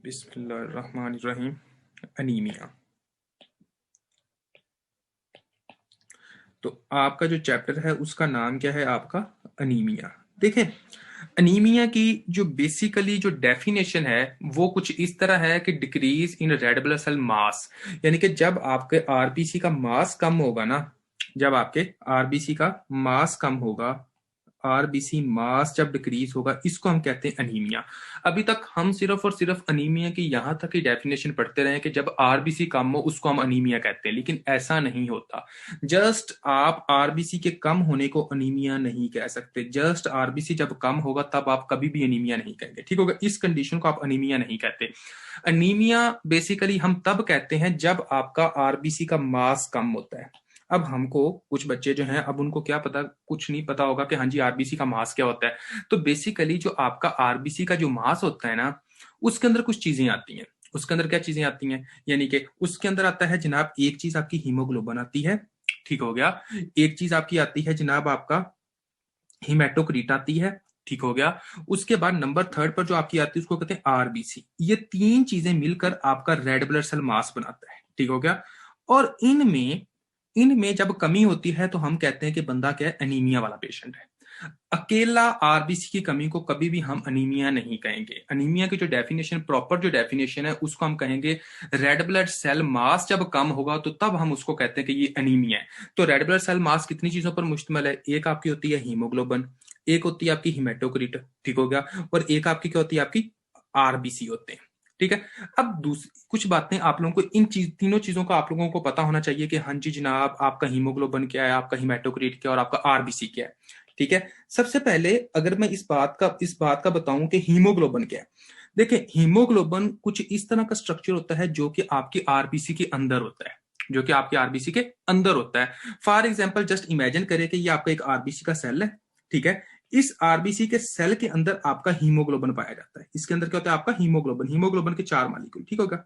बिस्मिल्लाहिर्रहमानिर्रहीम। अनीमिया। तो आपका जो चैप्टर है उसका नाम क्या है? आपका अनीमिया। देखें, अनीमिया की जो बेसिकली जो डेफिनेशन है वो कुछ इस तरह है कि decrease in red blood cell mass, यानी कि जब आपके आरबीसी का मास कम होगा ना, जब आपके आरबीसी का मास कम होगा, आरबीसी मास जब डिक्रीज होगा, इसको हम कहते हैं अनीमिया। अभी तक हम सिर्फ और सिर्फ अनीमिया की यहां तक ही डेफिनेशन पढ़ते रहे कि जब आरबीसी कम हो उसको हम अनीमिया कहते हैं, लेकिन ऐसा नहीं होता। जस्ट आप आरबीसी के कम होने को अनीमिया नहीं कह सकते। जस्ट आरबीसी जब कम होगा तब आप कभी भी अनीमिया नहीं कहेंगे, ठीक होगा? इस कंडीशन को आप अनीमिया नहीं कहते। अनीमिया बेसिकली हम तब कहते हैं जब आपका आरबीसी का मास कम होता है। अब हमको कुछ बच्चे जो हैं, अब उनको क्या पता, कुछ नहीं पता होगा कि हाँ जी आरबीसी का मास क्या होता है। तो बेसिकली जो आपका आरबीसी का जो मास होता है ना, उसके अंदर कुछ चीजें आती हैं। उसके अंदर क्या चीजें आती हैं? यानी कि उसके अंदर आता है जनाब, एक चीज आपकी हीमोग्लोबिन आती है, ठीक हो गया। एक चीज आपकी आती है जनाब आपका हिमेटोक्रीट आती है, ठीक हो गया। उसके बाद नंबर थर्ड पर जो आपकी आती है उसको कहते हैं आरबीसी। ये तीन चीजें मिलकर आपका रेड ब्लड सेल मास बनाता है, ठीक हो गया। और इनमें जब कमी होती है तो हम कहते हैं कि बंदा क्या है? अनीमिया वाला पेशेंट है। अकेला आरबीसी की कमी को कभी भी हम अनीमिया नहीं कहेंगे। अनीमिया की जो डेफिनेशन, प्रॉपर जो डेफिनेशन है, उसको हम कहेंगे रेड ब्लड सेल मास जब कम होगा तो तब हम उसको कहते हैं कि ये अनीमिया है। तो रेड ब्लड सेल मास कितनी चीजों पर मुश्तमिल है? एक आपकी होती है हीमोग्लोबिन, एक होती है आपकी हिमेटोक्रिट, ठीक हो गया, और एक आपकी क्या होती है? आपकी आरबीसी होते हैं, ठीक है। अब दूसरी कुछ बातें आप लोगों को तीनों चीजों का आप लोगों को पता होना चाहिए कि हाँ जी जनाब, आपका हीमोग्लोबिन क्या है, आपका हिमेटोक्रिट क्या है, और आपका आरबीसी क्या है, ठीक है। सबसे पहले अगर मैं इस बात का बताऊं कि हीमोग्लोबिन क्या है। देखिए, हीमोग्लोबिन कुछ इस तरह का स्ट्रक्चर होता है जो कि आपकी आरबीसी के अंदर होता है, जो कि आपके आरबीसी के अंदर होता है। फॉर एग्जाम्पल जस्ट इमेजिन करें कि ये आपका एक आरबीसी का सेल है, ठीक है। इस आरबीसी के सेल के अंदर आपका हीमोग्लोबिन पाया जाता है। इसके अंदर क्या होता है? आपका हीमोग्लोबिन, हीमोग्लोबिन के 4 मॉलिक्यूल, ठीक होगा।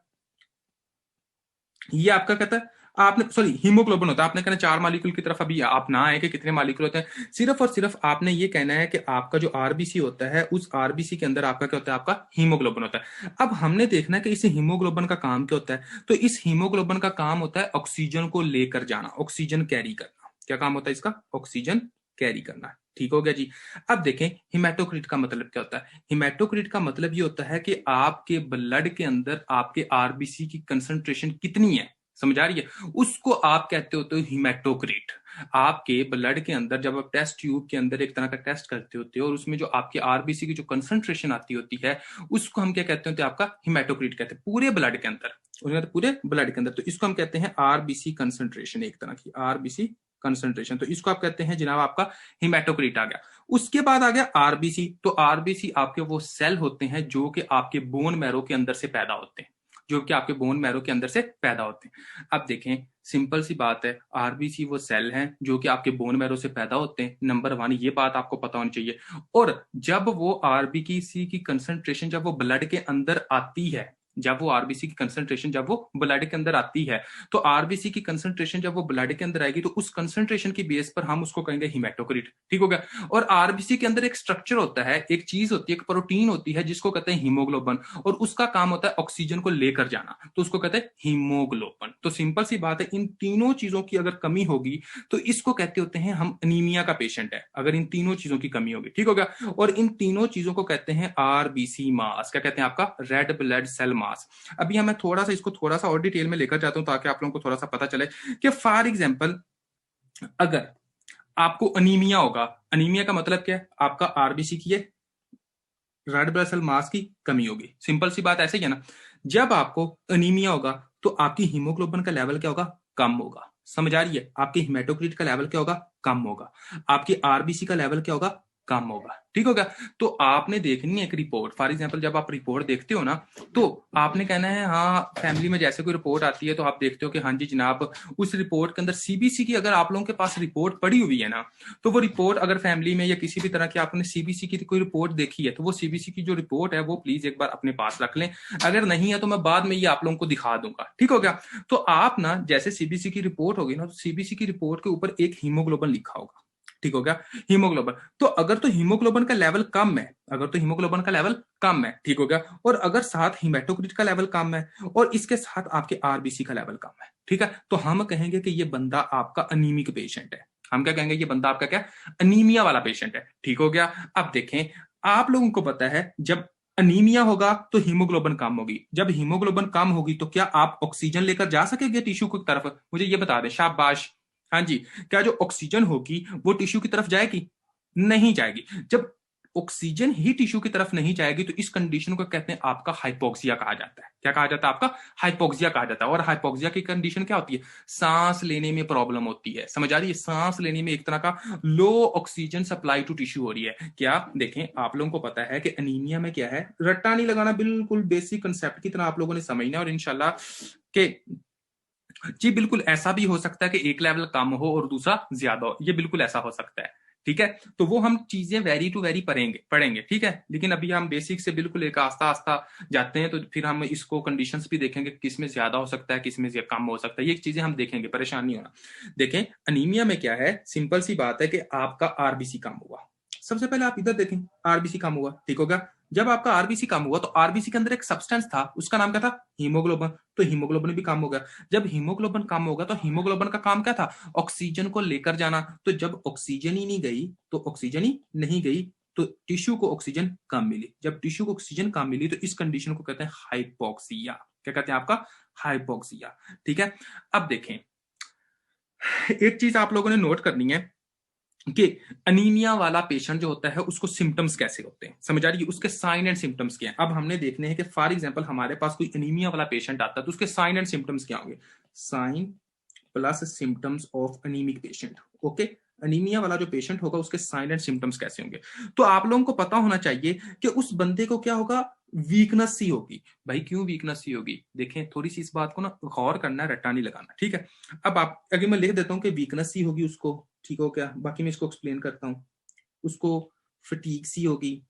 ये आपका कहता है, आपने सॉरी हीमोग्लोबिन होता है। आपने कहना 4 मॉलिक्यूल की तरफ अभी आप ना आए कि कितने मॉलिक्यूल होते हैं। सिर्फ और सिर्फ आपने ये कहना है कि आपका जो आरबीसी होता है, उस आरबीसी के अंदर आपका क्या होता है? आपका हीमोग्लोबिन होता है। अब हमने देखना है कि इस हीमोग्लोबिन का काम क्या होता है। तो इस हीमोग्लोबिन का काम होता है ऑक्सीजन को लेकर जाना, ऑक्सीजन कैरी करना। क्या काम होता है इसका? ऑक्सीजन कैरी करना, ठीक हो गया जी। अब देखें, हिमेटोक्रिट का मतलब क्या होता है? हिमेटोक्रिट का मतलब ये होता है कि आपके ब्लड के अंदर आपके आरबीसी की कंसंट्रेशन कितनी है, समझ आ रही है? उसको आप कहते होते हो हिमेटोक्रिट। आपके ब्लड के अंदर जब आप टेस्ट ट्यूब के अंदर एक तरह का टेस्ट करते होते हो और उसमें जो आपके आरबीसी की जो कंसंट्रेशन आती होती है, उसको हम क्या कहते होते हैं? आपका हिमेटोक्रिट कहते हैं, पूरे ब्लड के अंदर, पूरे ब्लड के अंदर। तो इसको हम कहते हैं आरबीसी कंसंट्रेशन, एक तरह की आरबीसी कंसंट्रेशन। तो इसको आप कहते हैं जनाब आपका हिमेटोक्रिट आ गया। उसके बाद आ गया आरबीसी। तो आरबीसी आपके वो सेल होते हैं जो कि आपके बोन मैरो के अंदर से पैदा होते हैं, जो कि आपके बोन मैरो के अंदर से पैदा होते हैं। अब देखें, सिंपल सी बात है, आरबीसी वो सेल हैं जो कि आपके बोन मैरो से पैदा होते हैं, नंबर 1, ये बात आपको पता होनी चाहिए। और जब वो आरबीसी की कंसंट्रेशन जब वो ब्लड के अंदर आती है, जब वो आरबीसी की कंसंट्रेशन जब वो ब्लड के अंदर आती है, तो आरबीसी की कंसंट्रेशन जब वो ब्लड के अंदर आएगी तो उस कंसंट्रेशन की बेस पर हम उसको कहेंगे हिमेटोक्रिट, ठीक हो गया। और आरबीसी के अंदर एक स्ट्रक्चर होता है, एक चीज होती है, एक प्रोटीन होती है जिसको कहते हैं हीमोग्लोबिन, और उसका काम होता है ऑक्सीजन को लेकर जाना, तो उसको कहते हैं हीमोग्लोबिन। तो सिंपल सी बात है, इन तीनों चीजों की अगर कमी होगी तो इसको कहते होते हैं हम अनीमिया का पेशेंट है, अगर इन तीनों चीजों की कमी होगी, ठीक हो गया। और इन तीनों चीजों को कहते हैं आरबीसी मास। क्या कहते हैं? आपका रेड ब्लड सेल मास। अभी मैं इसको थोड़ा सा और डिटेल में लेकर जाता हूं ताकि आप लोगों को थोड़ा सा पता चले कि फॉर एग्जाम्पल अगर आपको अनीमिया होगा, अनीमिया का मतलब क्या है? आपका आरबीसी की रेड ब्लड सेल मास की कमी होगी। सिंपल सी बात ऐसे ही है ना। जब आपको अनीमिया होगा तो आपकी हीमोग्लोबिन का लेवल क्या होगा? कम होगा। समझ आ रही है? आपकी हिमेटोक्रिट का लेवल क्या होगा? कम होगा। आपकी आरबीसी का लेवल क्या होगा? कम होगा, ठीक होगा। तो आपने देखनी है एक रिपोर्ट। फॉर एग्जाम्पल जब आप रिपोर्ट देखते हो ना, तो आपने कहना है हाँ, फैमिली में जैसे कोई रिपोर्ट आती है तो आप देखते हो कि हाँ जी जनाब, उस रिपोर्ट के अंदर सीबीसी की अगर आप लोगों के पास रिपोर्ट पड़ी हुई है ना, तो वो रिपोर्ट अगर फैमिली में या किसी भी तरह की आपने सीबीसी की कोई रिपोर्ट देखी है तो वो सीबीसी की जो रिपोर्ट है वो प्लीज एक बार अपने पास रख लें। अगर नहीं है तो मैं बाद में ये आप लोगों को दिखा दूंगा, ठीक हो गया। तो आप ना जैसे सीबीसी की रिपोर्ट होगी ना, तो सीबीसी की रिपोर्ट के ऊपर एक हीमोग्लोबिन लिखा होगा, ठीक हो गया, हीमोग्लोबिन। तो अगर तो हीमोग्लोबिन का लेवल कम है, अगर तो हीमोग्लोबिन का लेवल कम है, ठीक हो गया, और अगर साथ हिमेटोक्रिट का लेवल कम है और इसके साथ आपके आरबीसी का लेवल कम है, ठीक है, तो हम कहेंगे कि ये बंदा आपका अनीमिक पेशेंट है। हम क्या कहेंगे, ये बंदा आपका क्या, अनीमिया वाला पेशेंट है। ठीक हो गया। अब देखें, आप लोगों को पता है जब अनीमिया होगा तो हीमोग्लोबिन कम होगी, जब हीमोग्लोबिन कम होगी तो क्या आप ऑक्सीजन लेकर जा सकेंगे टिश्यू की तरफ? मुझे ये बता दें, शाबाश। हाँ जी, क्या जो ऑक्सीजन होगी वो टिश्यू की तरफ जाएगी? नहीं जाएगी। जब ऑक्सीजन ही टिश्यू की तरफ नहीं जाएगी तो इस कंडीशन को कहते हैं आपका हाइपोक्सिया कहा जाता है। क्या कहा जाता है? आपका हाइपोक्सिया कहा जाता है। और हाइपोक्सिया की कंडीशन क्या होती है? सांस लेने में प्रॉब्लम होती है। समझ आ रही है? सांस लेने में एक तरह का लो ऑक्सीजन सप्लाई टू टिश्यू हो रही है। क्या देखें, आप लोगों को पता है कि एनीमिया में क्या है, रट्टा नहीं लगाना, बिल्कुल बेसिक कंसेप्ट की तरह आप लोगों ने समझना है। और इंशाल्लाह के जी बिल्कुल ऐसा भी हो सकता है कि एक लेवल कम हो और दूसरा ज्यादा हो, ये बिल्कुल ऐसा हो सकता है। ठीक है, तो वो हम चीजें वेरी टू वेरी पढ़ेंगे। ठीक है, लेकिन अभी हम बेसिक से बिल्कुल एक आस्ता आस्ता जाते हैं, तो फिर हम इसको कंडीशंस भी देखेंगे, किस में ज्यादा हो सकता है, किस में कम हो सकता है, ये चीजें हम देखेंगे, परेशान नहीं होना। देखें, अनीमिया में क्या है, सिंपल सी बात है कि आपका आरबीसी कम हुआ। सबसे पहले आप इधर देखें, आरबीसी कम हुआ, ठीक होगा। जब आपका आरबीसी कम हुआ तो आरबीसी के अंदर एक सब्सटेंस था, उसका नाम क्या था? हीमोग्लोबिन। तो हीमोग्लोबिन भी कम हो गया। जब हीमोग्लोबिन कम होगा तो हीमोग्लोबिन का काम क्या था? ऑक्सीजन को लेकर जाना। तो जब ऑक्सीजन ही नहीं गई, तो ऑक्सीजन ही नहीं गई तो टिश्यू को ऑक्सीजन कम मिली। जब टिश्यू को ऑक्सीजन कम मिली तो इस कंडीशन को कहते हैं हाइपोक्सिया। क्या कहते हैं? आपका हाइपोक्सिया। ठीक है, अब देखें, एक चीज आप लोगों ने नोट करनी है कि अनीमिया वाला पेशेंट जो होता है उसको सिम्टम्स कैसे होते हैं, समझ आ रही है? उसके साइन एंड सिम्टम्स क्या हैं। अब हमने देखने हैं कि फॉर एग्जांपल हमारे पास कोई अनीमिया वाला पेशेंट आता है तो उसके साइन एंड सिम्टम्स क्या होंगे? Sign plus symptoms of anaemic patient. Okay, anaemia वाला जो पेशेंट होगा उसके साइन एंड सिम्टम्स कैसे होंगे? तो आप लोगों को पता होना चाहिए कि उस बंदे को क्या होगा, वीकनेस सी होगी। भाई क्यों वीकनेस सी होगी? देखें, थोड़ी सी इस बात को ना गौर करना है, रट्टा नहीं लगाना। ठीक है, अब आप अगर मैं लिख देता हूं कि वीकनेस सी होगी उसको, ठीक हो क्या, बाकी मैं इसको एक्सप्लेन करता हूं। उसको फटीग सी होगी,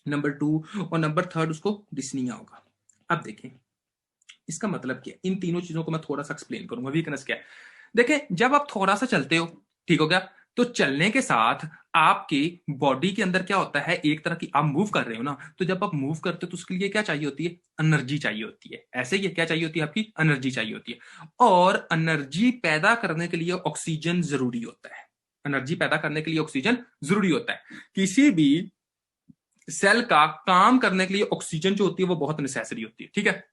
नंबर 2, और नंबर 3 उसको डिस्निया होगा। अब देखें इसका मतलब क्या है, इन तीनों चीजों को मैं थोड़ा सा एक्सप्लेन करूंगा। वीकनेस क्या है? देखें, जब आप थोड़ा सा चलते हो, ठीक हो गया, तो चलने के साथ आपकी बॉडी के अंदर क्या होता है, एक तरह की आप मूव कर रहे हो ना, तो जब आप मूव करते हो तो उसके लिए क्या चाहिए होती है? एनर्जी चाहिए होती है। ऐसे ही क्या चाहिए होती है? आपकी एनर्जी चाहिए होती है। और एनर्जी पैदा करने के लिए ऑक्सीजन जरूरी होता है। एनर्जी पैदा करने के लिए ऑक्सीजन जरूरी होता है। किसी भी सेल का काम करने के लिए ऑक्सीजन जो होती है वो बहुत नेसेसरी होती है। ठीक है,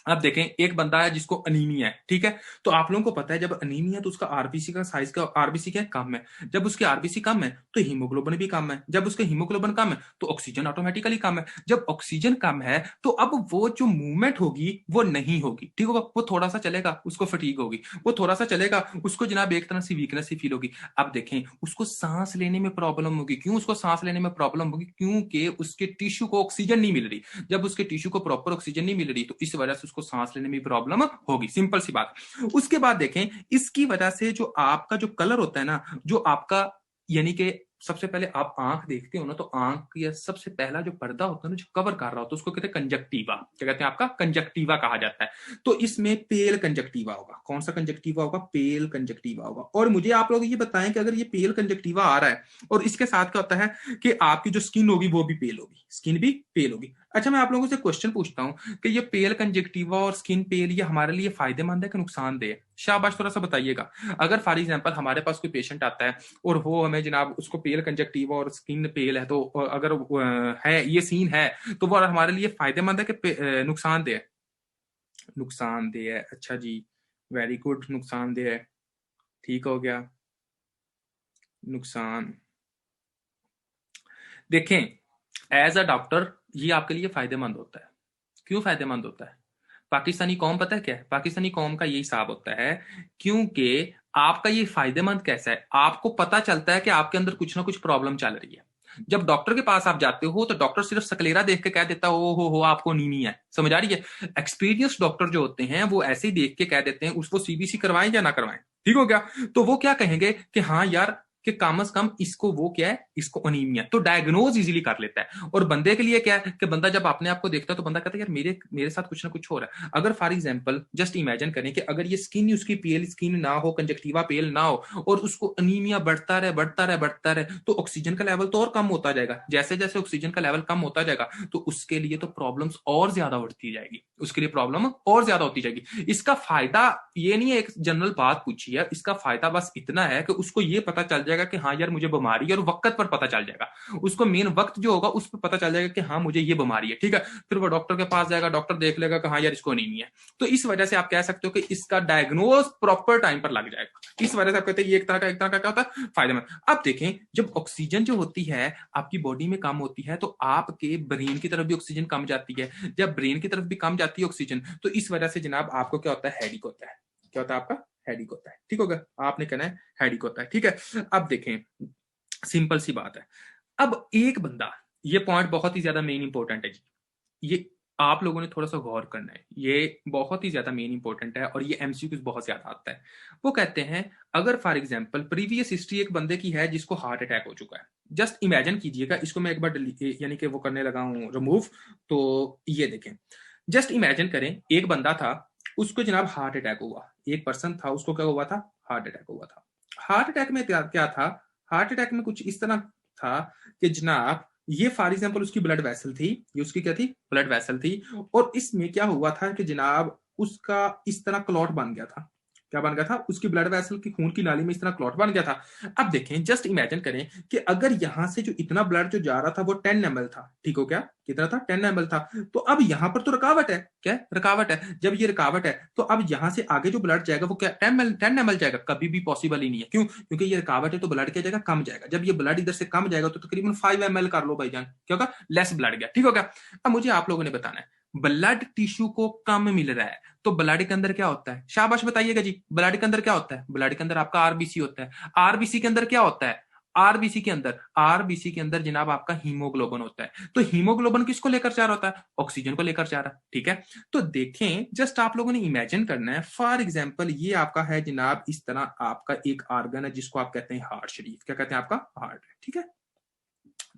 अब देखें, एक बंदा है जिसको अनीमिया है, ठीक है, तो आप लोगों को पता है जब अनीमिया तो उसका आरबीसी का साइज का आरबीसी क्या कम है। जब उसके आरबीसी कम है तो हीमोग्लोबिन भी कम है। जब उसके हीमोग्लोबिन कम है तो ऑक्सीजन ऑटोमेटिकली कम है। जब ऑक्सीजन कम है तो अब वो जो मूवमेंट होगी वो नहीं होगी, ठीक होगा। वो थोड़ा सा चलेगा उसको फटीग होगी, वो थोड़ा सा चलेगा उसको जनाब एक तरह से वीकनेस ही फील होगी। अब देखें, उसको सांस लेने में प्रॉब्लम होगी। क्यों उसको सांस लेने में प्रॉब्लम होगी? क्योंकि उसके टिश्यू को ऑक्सीजन नहीं मिल रही। जब उसके टिश्यू को प्रॉपर ऑक्सीजन नहीं मिल रही तो इस वजह से उसको सांस लेने में प्रॉब्लम होगी, सिंपल सी बात। उसके बाद देखें, इसकी वजह से जो आपका जो कलर होता है ना, जो आपका यानी कि सबसे पहले आप आंख देखते हो ना, तो आंख या सबसे पहला जो पर्दा होता है ना, जो कवर कर रहा होता है, उसको कहते हैं कंजक्टिवा। क्या कहते हैं? आपका कंजक्टिवा कहा जाता है। तो इसमें पेल कंजक्टिवा होगा। कौन सा कंजक्टिवा होगा? पेल कंजक्टिवा होगा। और मुझे आप लोग ये बताएं कि अगर ये पेल कंजक्टिवा आ रहा है और इसके साथ क्या होता है कि आपकी जो स्किन होगी वो भी पेल होगी, स्किन भी पेल होगी। अच्छा, मैं आप लोगों से क्वेश्चन पूछता हूं कि ये पेल कंजक्टिवा और स्किन पेल ये हमारे लिए फायदेमंद है कि नुकसानदेह? शाबाश, थोड़ा सा बताइएगा। अगर फॉर एग्जांपल हमारे पास कोई पेशेंट आता है और वो हमें जनाब उसको पेल कंजक्टिवा और स्किन पेल है, तो अगर है ये सीन है तो वो हमारे लिए फायदेमंद है कि नुकसानदेह है? नुकसानदेह है। अच्छा जी, वेरी गुड, नुकसानदेह है। ठीक हो गया, नुकसान। देखें, एज अ डॉक्टर ये आपके लिए फायदेमंद होता है। क्यों फायदेमंद होता है? पाकिस्तानी कौम पता है क्या है? पाकिस्तानी कौम का यही हिसाब होता है, क्योंकि आपका ये फायदेमंद कैसा है, आपको पता चलता है कि आपके अंदर कुछ ना कुछ प्रॉब्लम चल रही है। जब डॉक्टर के पास आप जाते हो तो डॉक्टर सिर्फ सकलेरा देख के कह देता है ओ हो आपको अनीमिया है। समझ आ रही है? एक्सपीरियंस डॉक्टर जो होते हैं वो ऐसे ही देख के कह देते हैं, उसको सीबीसी करवाएं या ना करवाएं। ठीक हो गया, तो वो क्या कहेंगे कि हाँ यार कि कम से कम इसको वो क्या है, इसको अनीमिया, तो डायग्नोज इजीली कर लेता है। और बंदे के लिए क्या है कि बंदा जब अपने आप को देखता है तो बंदा कहता है यार मेरे साथ कुछ ना कुछ हो रहा है। अगर फॉर एग्जांपल जस्ट इमेजिन करें कि अगर ये स्किन उसकी पेल स्किन ना हो, कंजक्टिवा पेल ना हो, और उसको अनीमिया बढ़ता रहे, तो ऑक्सीजन का लेवल तो और कम होता जाएगा। जैसे जैसे ऑक्सीजन का लेवल कम होता जाएगा तो उसके लिए तो प्रॉब्लम्स और ज्यादा बढ़ती जाएगी, उसके लिए प्रॉब्लम और ज्यादा होती जाएगी। इसका फायदा ये नहीं है, एक जनरल बात पूछी है, इसका फायदा बस इतना है कि उसको ये पता चल जाएगा कि हाँ यार मुझे बीमारी है, और वक्त पर पता चल जाएगा उसको, मेन वक्त जो होगा उस पर पता चल जाएगा कि हाँ मुझे ये बीमारी है, ठीक है। फिर वो डॉक्टर के पास जाएगा, डॉक्टर देख लेगा कि हाँ यार इसको अनीमिया है। तो इस वजह से आप कह सकते हो कि इसका डायग्नोज प्रॉपर टाइम पर लग जाएगा। इस वजह से आप कहते हैं ये एक तरह का क्या होता है, फायदेमंद। अब देखें, जब ऑक्सीजन जो होती है आपकी बॉडी में कम होती है तो आपके ब्रेन की तरफ भी ऑक्सीजन कम जाती है। जब ब्रेन की तरफ भी कम जाती है ऑक्सीजन, तो इस वजह से जनाब आपको क्या होता है, हेडिक होता है। क्या होता है आपका, हेडिक होता है, ठीक होगा, आपने कहना है हेडिक होता है, ठीक है। अब देखें, सिंपल सी बात है। अब एक बंदा, ये पॉइंट बहुत ही ज्यादा मेन इंपॉर्टेंट है जी, ये आप लोगों ने थोड़ा सा गौर करना है, ये बहुत ही ज्यादा मेन इंपॉर्टेंट है और ये एमसीक्यू बहुत ज्यादा आता है। वो कहते हैं अगर फॉर एग्जांपल प्रीवियस हिस्ट्री एक बंदे की है जिसको हार्ट अटैक हो चुका है, जस्ट इमेजिन कीजिएगा, इसको मैं एक बार यानी कि वो करने लगा हूं रिमूव, तो ये देखें, जस्ट इमेजिन करें एक बंदा था, उसको जनाब हार्ट अटैक हुआ, एक पर्सन था उसको क्या हुआ था, हार्ट अटैक हुआ था। हार्ट अटैक में क्या था, हार्ट अटैक में कुछ इस तरह था कि जनाब ये फॉर एग्जाम्पल उसकी ब्लड वेसल थी, ये उसकी क्या थी, ब्लड वेसल थी, और इसमें क्या हुआ था कि जनाब उसका इस तरह क्लॉट बन गया था। क्या बन गया था, उसकी ब्लड वेसल की खून की नाली में इस तरह क्लॉट बन गया था। अब देखें, जस्ट इमेजिन करें कि अगर यहां से जो इतना ब्लड जो जा रहा था वो 10 ml था, ठीक हो क्या, कितना था, 10 ml था। तो अब यहां पर तो रुकावट है, क्या रुकावट है, जब ये रुकावट है तो अब यहां से आगे जो ब्लड जाएगा वो क्या 10 ml जाएगा, कभी भी पॉसिबल ही नहीं है। क्यों, क्योंकि ये रुकावट है तो ब्लड क्या जाएगा, कम जाएगा। जब ये ब्लड इधर से कम जाएगा तो तकरीबन 5 ml कर लो भाईजान, क्या होगा, लेस ब्लड गया, ठीक होगा। अब मुझे आप लोगों ने बताना है, ब्लड टिश्यू को कम मिल रहा है तो ब्लड के अंदर क्या होता है, शाबाश बताइएगा जी, ब्लड के अंदर क्या होता है, ब्लड के अंदर आपका आरबीसी होता है। आरबीसी के अंदर क्या होता है, आरबीसी के अंदर जनाब आपका हीमोग्लोबिन होता है। तो हीमोग्लोबिन किसको लेकर जा रहा होता है, ऑक्सीजन को लेकर जा रहा है, ठीक है। तो देखें, जस्ट आप लोगों ने इमेजिन करना है, फॉर एग्जांपल ये आपका है जनाब, इस तरह आपका एक ऑर्गन है जिसको आप कहते हैं हार्ट शरीफ, क्या कहते हैं आपका, हार्ट, ठीक है।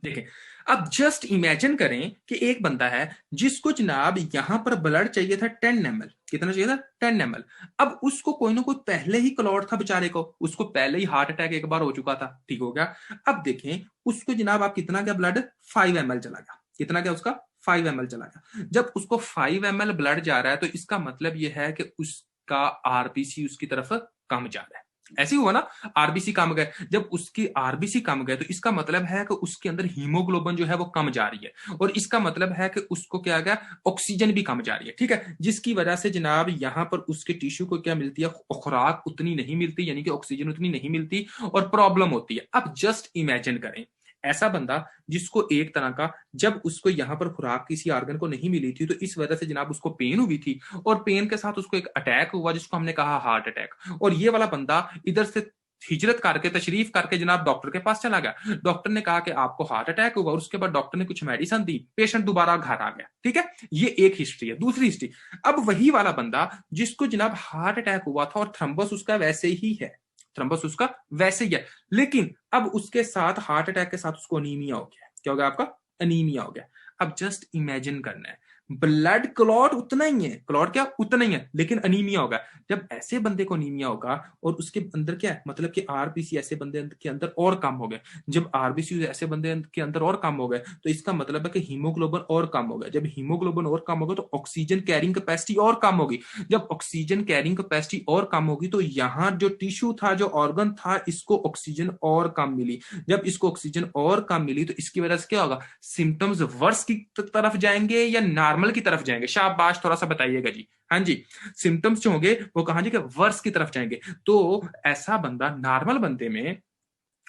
देखें, अब जस्ट इमेजिन करें कि एक बंदा है जिसको जनाब यहां पर ब्लड चाहिए था 10 ml, कितना चाहिए था, 10 ml। अब उसको कोई ना कोई पहले ही क्लॉट था बेचारे को, उसको पहले ही हार्ट अटैक एक बार हो चुका था, ठीक हो गया। अब देखें उसको जनाब आप कितना क्या ब्लड 5 ml चला गया, कितना क्या उसका 5 ml चला गया। जब उसको 5 ml ब्लड जा रहा है तो इसका मतलब यह है कि उसका आरबीसी उसकी तरफ कम जा रहा है। ऐसे ही हुआ ना, आरबीसी कम गए, जब उसकी आरबीसी कम गए तो इसका मतलब है कि उसके अंदर हीमोग्लोबिन जो है वो कम जा रही है, और इसका मतलब है कि उसको क्या गया, ऑक्सीजन भी कम जा रही है, ठीक है। जिसकी वजह से जनाब यहां पर उसके टिश्यू को क्या मिलती है, खुराक उतनी नहीं मिलती, यानी कि ऑक्सीजन उतनी नहीं मिलती और प्रॉब्लम होती है। अब जस्ट इमेजिन करें ऐसा बंदा जिसको एक तरह का, जब उसको यहां पर खुराक किसी ऑर्गन को नहीं मिली थी तो इस वजह से जनाब उसको पेन हुई थी, और पेन के साथ उसको एक अटैक हुआ जिसको हमने कहा हार्ट अटैक। और ये वाला बंदा इधर से हिजरत करके, तशरीफ करके जनाब डॉक्टर के पास चला गया, डॉक्टर ने कहा कि आपको हार्ट अटैक हुआ, और उसके बाद डॉक्टर ने कुछ मेडिसिन दी, पेशेंट दोबारा घर आ गया, ठीक है। ये एक हिस्ट्री है। दूसरी हिस्ट्री, अब वही वाला बंदा जिसको जनाब हार्ट अटैक हुआ था और थ्रम्बस उसका वैसे ही है, थ्रम्बस उसका वैसे ही है, लेकिन अब उसके साथ हार्ट अटैक के साथ उसको अनीमिया हो गया। क्या हो गया आपका, अनीमिया हो गया। अब जस्ट इमेजिन करना है, ब्लड क्लॉट उतना ही है, क्लॉट क्या उतना ही है, लेकिन अनीमिया होगा। जब ऐसे बंदे को अनीमिया होगा और उसके अंदर क्या है, मतलब कि आरबीसी ऐसे बंदे के अंदर और कम हो गए, जब आरबीसी ऐसे बंदे के अंदर और कम हो गए तो इसका मतलब है कि हीमोग्लोबिन और कम हो गया। जब हीमोग्लोबिन और कम होगा तो ऑक्सीजन कैरिंग कैपेसिटी और कम होगी। जब ऑक्सीजन कैरिंग कैपेसिटी और कम होगी तो यहाँ जो टिश्यू था, जो ऑर्गन था, इसको ऑक्सीजन और कम मिली। जब इसको ऑक्सीजन और कम मिली तो इसकी वजह से क्या होगा, सिम्टम्स वर्स की तरफ जाएंगे या नॉर्मल की तरफ जाएंगे, शाबाश थोड़ा सा बताइएगा जी। हाँ जी, सिम्टम्स जो होंगे वो कहां जाएंगे, वर्स की तरफ जाएंगे। तो ऐसा बंदा नॉर्मल बंदे में,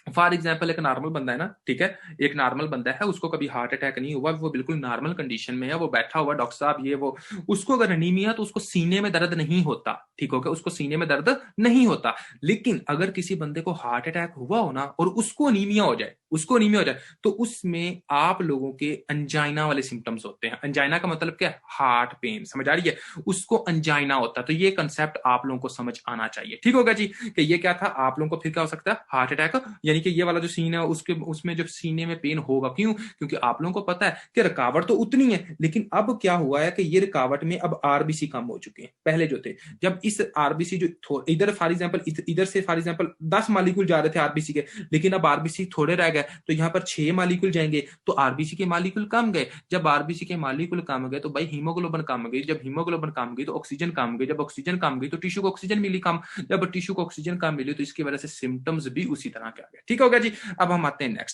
फॉर एग्जाम्पल एक नॉर्मल बंदा है ना, ठीक है, एक नॉर्मल बंदा है, उसको कभी हार्ट अटैक नहीं हुआ, वो बिल्कुल नॉर्मल कंडीशन में है, वो बैठा हुआ डॉक्टर साहब ये वो, उसको अगर अनीमिया तो उसको सीने में दर्द नहीं होता, ठीक हो गया, उसको सीने में दर्द नहीं होता। लेकिन अगर किसी बंदे को हार्ट अटैक हुआ हो ना और उसको अनीमिया हो जाए, उसको एनीमिया हो जाए, तो उसमें आप लोगों के अंजाइना वाले सिम्टम्स होते हैं। अंजाइना का मतलब क्या है? हार्ट पेन, समझ आ रही है? उसको अंजाइना होता है। तो ये कंसेप्ट आप लोगों को समझ आना चाहिए। ठीक होगा जी? कि ये क्या था, आप लोगों को फिर क्या हो सकता है? हार्ट अटैक, यानी कि ये वाला जो सीन है उसके उसमें जो सीने में पेन होगा। क्यों? क्योंकि आप लोगों को पता है कि रुकावट तो उतनी है, लेकिन अब क्या हुआ है कि ये रुकावट में अब आरबीसी कम हो चुके हैं। पहले जो थे, जब इस आरबीसी जो इधर फॉर एग्जांपल इधर से फॉर एग्जांपल 10 मॉलिक्यूल जा रहे थे आरबीसी के, लेकिन अब आरबीसी थोड़े रह गए, तो यहाँ पर 6 मॉलिक्यूल जाएंगे, तो आरबीसी के मॉलिक्यूल कम गए। जब आरबीसी के मॉलिक्यूल कम गए तो भाई हीमोग्लोबिन कम गई। जब हीमोग्लोबिन कम गई तो ऑक्सीजन कम गई। जब ऑक्सीजन कम गई तो टिश्यू को ऑक्सीजन मिली कम। जब टिश्यू को ऑक्सीजन कम मिली तो इसकी वजह से सिम्टम्स भी उसी तरह के आ गए। ठीक हो गया जी? अब हम आते हैं नेक्स्ट।